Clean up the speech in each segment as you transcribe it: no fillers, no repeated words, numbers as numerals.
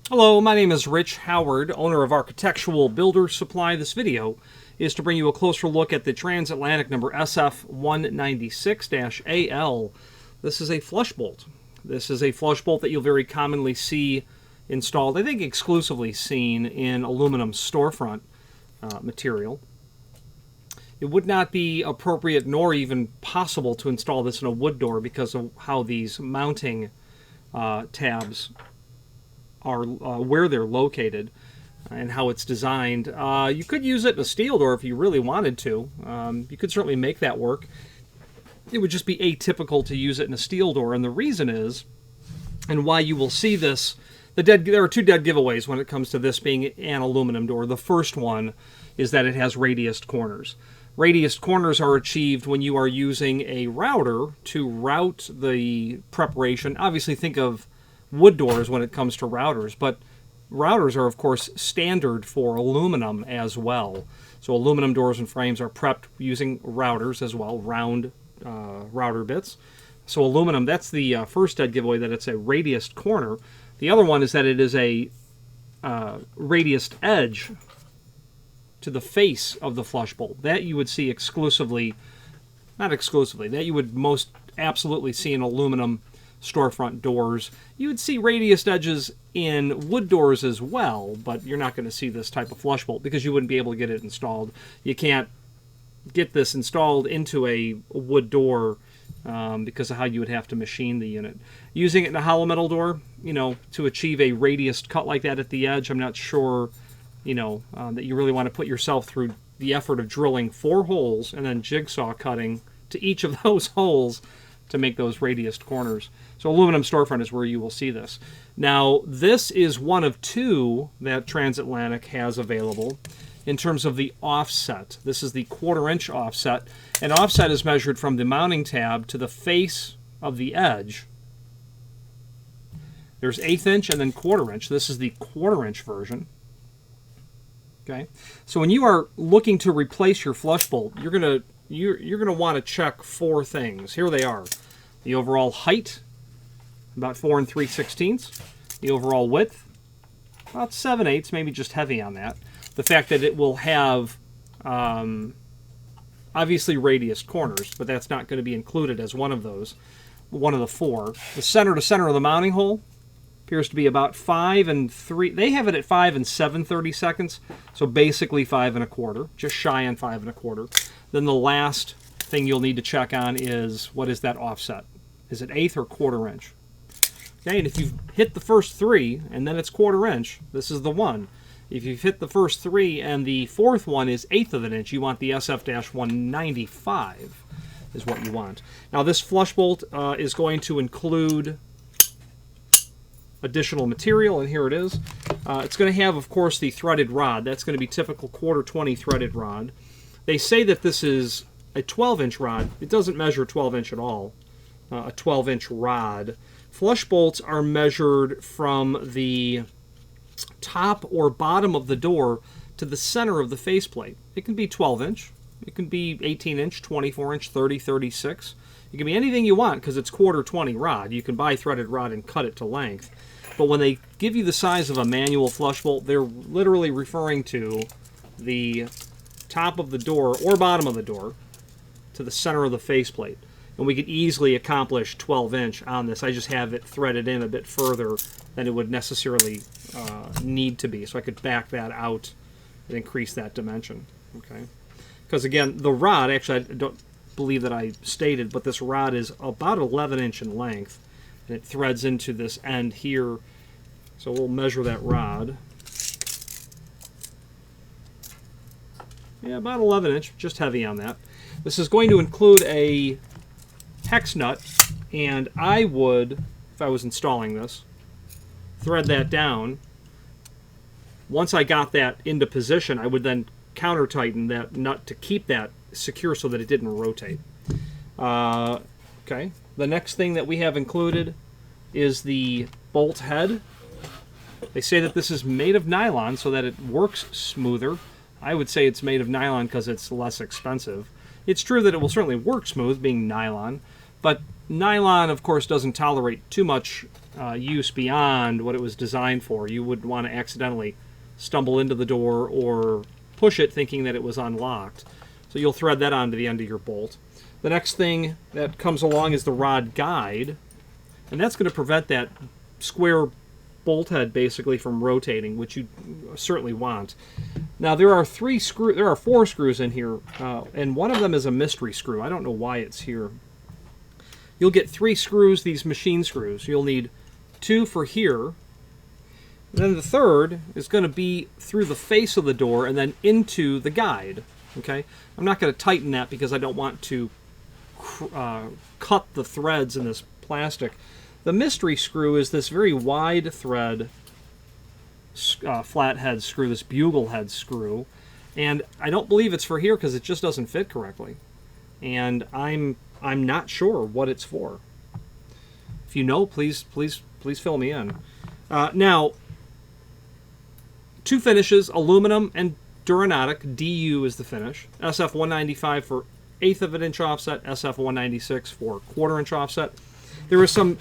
Hello, my name is Rich Howard, owner of Architectural Builder Supply. This video is to bring you a closer look at the transatlantic number SF196-AL. This is a flush bolt. This is a flush bolt that you'll very commonly see installed, I think exclusively seen in aluminum storefront material. It would not be appropriate nor even possible to install this in a wood door because of how these mounting tabs are where they're located and how it's designed. You could use it in a steel door if you really wanted to. You could certainly make that work. It would just be atypical to use it in a steel door, and the reason is, and why you will see this, there are two dead giveaways when it comes to this being an aluminum door. The first one is that it has radiused corners. Radiused corners are achieved when you are using a router to route the preparation. Obviously, think of wood doors when it comes to routers, but routers are, of course, standard for aluminum as well. So aluminum doors and frames are prepped using routers as well, round router bits. So aluminum, that's the first dead giveaway, that it's a radiused corner. The other one is that it is a radiused edge to the face of the flush bolt. That you would see exclusively, not exclusively, that you would most absolutely see in aluminum storefront doors. You would see radiused edges in wood doors as well, but you're not going to see this type of flush bolt because you wouldn't be able to get it installed. You can't get this installed into a wood door because of how you would have to machine the unit. Using it in a hollow metal door, to achieve a radiused cut like that at the edge, I'm not sure, that you really want to put yourself through the effort of drilling 4 holes and then jigsaw cutting to each of those holes to make those radiused corners. So aluminum storefront is where you will see this. Now, this is one of 2 that Transatlantic has available in terms of the offset. This is the 1/4 inch offset. And offset is measured from the mounting tab to the face of the edge. There's 1/8 inch and then 1/4 inch. This is the 1/4 inch version. Okay, so when you are looking to replace your flush bolt, you're gonna want to check 4 things. Here they are: the overall height, about 4 3/16. The overall width, about 7/8, maybe just heavy on that. The fact that it will have obviously radiused corners, but that's not going to be included as one of those, one of the 4. The center to center of the mounting hole appears to be about 5 3. They have it at 5 7/32, so basically 5 1/4, just shy on 5 1/4. Then the last thing you'll need to check on is, what is that offset? Is it 1/8 or 1/4 inch? Okay, and if you've hit the first 3 and then it's 1/4 inch, this is the one. If you've hit the first 3 and the 4th one is 1/8 of an inch, you want the SF-195 is what you want. Now this flush bolt is going to include additional material, and here it is. It's going to have, of course, the threaded rod. That's going to be typical 1/4-20 threaded rod. They say that this is a 12-inch rod. It doesn't measure 12 inch at all, a 12-inch rod. Flush bolts are measured from the top or bottom of the door to the center of the faceplate. It can be 12 inch, it can be 18 inch, 24 inch, 30, 36. It can be anything you want because it's 1/4-20 rod. You can buy threaded rod and cut it to length. But when they give you the size of a manual flush bolt, they're literally referring to the top of the door or bottom of the door to the center of the faceplate. And we could easily accomplish 12 inch on this. I just have it threaded in a bit further than it would necessarily need to be. So I could back that out and increase that dimension. Okay, because again, the rod, actually I don't believe that I stated, but this rod is about 11 inch in length, and it threads into this end here. So we'll measure that rod. Yeah, about 11 inch, just heavy on that. This is going to include a hex nut, and I would, if I was installing this, thread that down. Once I got that into position, I would then counter tighten that nut to keep that secure so that it didn't rotate. Okay, the next thing that we have included is the bolt head. They say that this is made of nylon so that it works smoother. I would say it's made of nylon because it's less expensive. It's true that it will certainly work smooth being nylon, but nylon, of course, doesn't tolerate too much use beyond what it was designed for. You would want to accidentally stumble into the door or push it thinking that it was unlocked. So you'll thread that onto the end of your bolt. The next thing that comes along is the rod guide, and that's going to prevent that square bolt head basically from rotating, which you certainly want. Now there are 4 screws in here, and one of them is a mystery screw. I don't know why it's here. You'll get 3 screws, these machine screws. You'll need 2 for here. And then the third is going to be through the face of the door and then into the guide. Okay, I'm not going to tighten that because I don't want to cut the threads in this plastic. The mystery screw is this very wide thread flathead screw, this bugle head screw, and I don't believe it's for here because it just doesn't fit correctly, and I'm not sure what it's for. If you know, please fill me in. Now, 2 finishes: aluminum and Duranodic. DU is the finish. SF 195 for 1/8 of an inch offset. SF 196 for 1/4 inch offset. There is some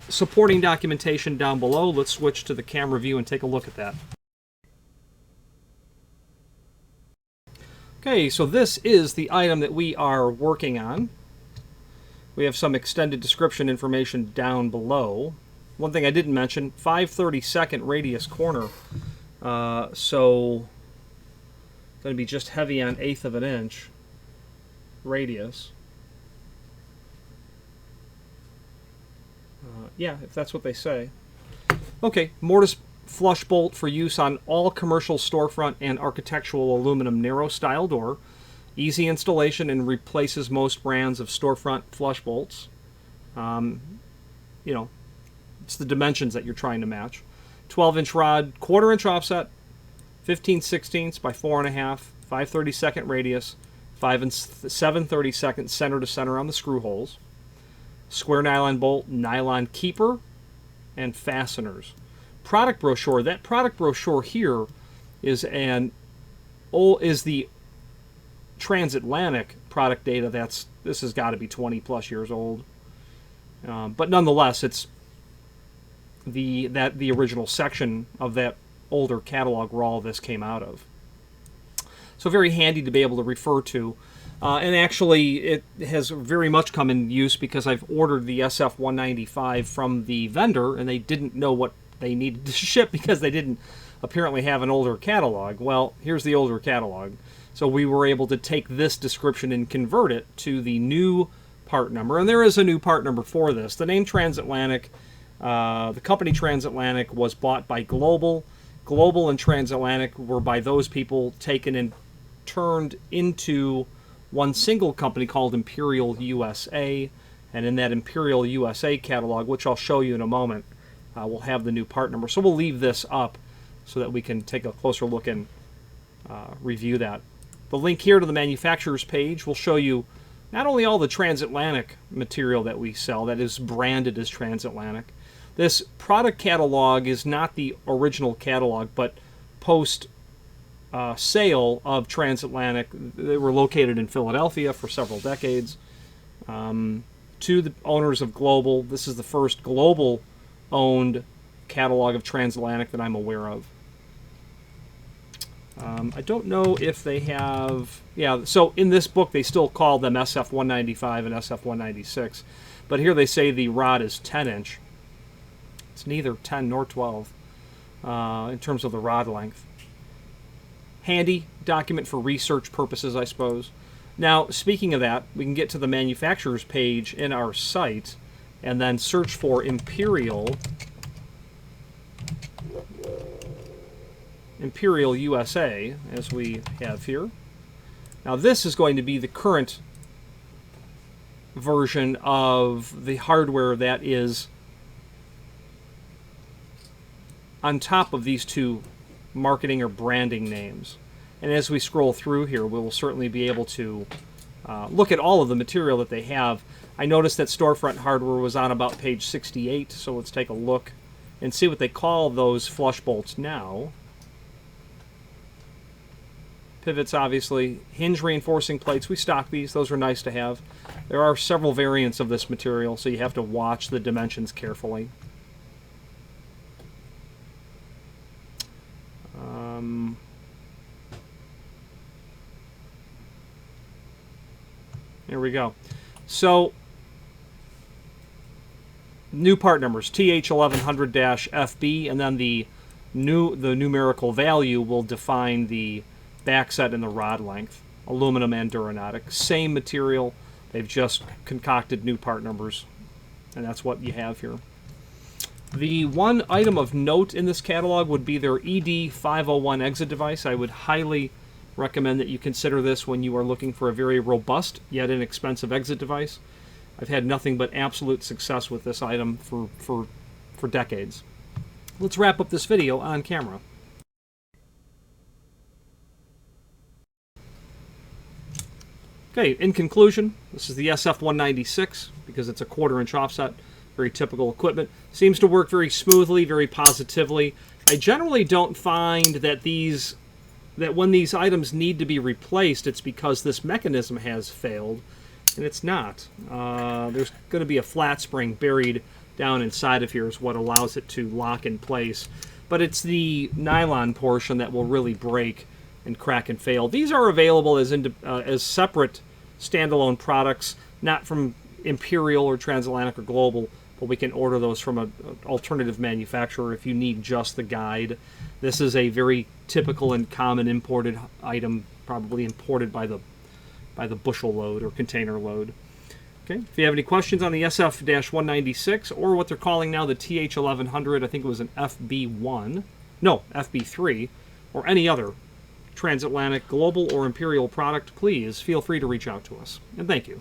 supporting documentation down below. Let's switch to the camera view and take a look at that. Okay, so this is the item that we are working on. We have some extended description information down below. One thing I didn't mention, 5/32 radius corner. So going to be just heavy on 1/8 of an inch radius. Yeah, if that's what they say. Okay, Mortise flush bolt for use on all commercial storefront and architectural aluminum narrow style door. Easy installation and replaces most brands of storefront flush bolts. You know, it's the dimensions that you're trying to match. 12-inch rod, 1/4 inch offset, 15/16 by 4.5, 5/32 radius, 5 7/32 center to center on the screw holes. Square nylon bolt, nylon keeper, and fasteners. Product brochure. That product brochure here is the transatlantic product data. This has got to be 20 plus years old, but nonetheless, it's the original section of that older catalog where all of this came out of. So very handy to be able to refer to. And actually, it has very much come in use because I've ordered the SF 195 from the vendor, and they didn't know what they needed to ship because they didn't apparently have an older catalog. Well, here's the older catalog. So we were able to take this description and convert it to the new part number. And there is a new part number for this. The name Transatlantic, the company Transatlantic was bought by Global. Global and Transatlantic were by those people taken and turned into one single company called Imperial USA, and in that Imperial USA catalog, which I'll show you in a moment, we'll have the new part number. So we'll leave this up so that we can take a closer look and review that. The link here to the manufacturer's page will show you not only all the Transatlantic material that we sell that is branded as Transatlantic. This product catalog is not the original catalog, but post sale of Transatlantic. They were located in Philadelphia for several decades. To the owners of Global, this is the first Global-owned catalog of Transatlantic that I'm aware of. I don't know if they have... Yeah, so in this book they still call them SF 195 and SF 196, but here they say the rod is 10-inch. It's neither 10 nor 12 in terms of the rod length. Handy document for research purposes, I suppose. Now, speaking of that, we can get to the manufacturer's page in our site and then search for Imperial USA, as we have here. Now, this is going to be the current version of the hardware that is on top of these two marketing or branding names. And as we scroll through here, we will certainly be able to look at all of the material that they have. I noticed that storefront hardware was on about page 68, so let's take a look and see what they call those flush bolts now. pivots, obviously. Hinge reinforcing plates. We stock these. Those are nice to have. There are several variants of this material, so you have to watch the dimensions carefully. There we go. So, new part numbers, TH1100-FB, and then the numerical value will define the backset and the rod length. Aluminum and Duranodic. Same material, they've just concocted new part numbers, and that's what you have here. The one item of note in this catalog would be their ED501 exit device. I would highly recommend that you consider this when you are looking for a very robust yet inexpensive exit device. I've had nothing but absolute success with this item for decades. Let's wrap up this video on camera. Okay, in conclusion, this is the SF196 because it's a 1/4-inch offset. Very typical equipment. Seems to work very smoothly, very positively. I generally don't find that when these items need to be replaced, it's because this mechanism has failed, and it's not. There's going to be a flat spring buried down inside of here is what allows it to lock in place. But it's the nylon portion that will really break and crack and fail. These are available as separate standalone products, not from Imperial or Transatlantic or Global, but we can order those from an alternative manufacturer if you need just the guide. This is a very typical and common imported item, probably imported by the bushel load or container load. Okay. If you have any questions on the SF-196 or what they're calling now the TH1100, I think it was an FB1, no, FB3, or any other Transatlantic, Global, or Imperial product, please feel free to reach out to us. And thank you.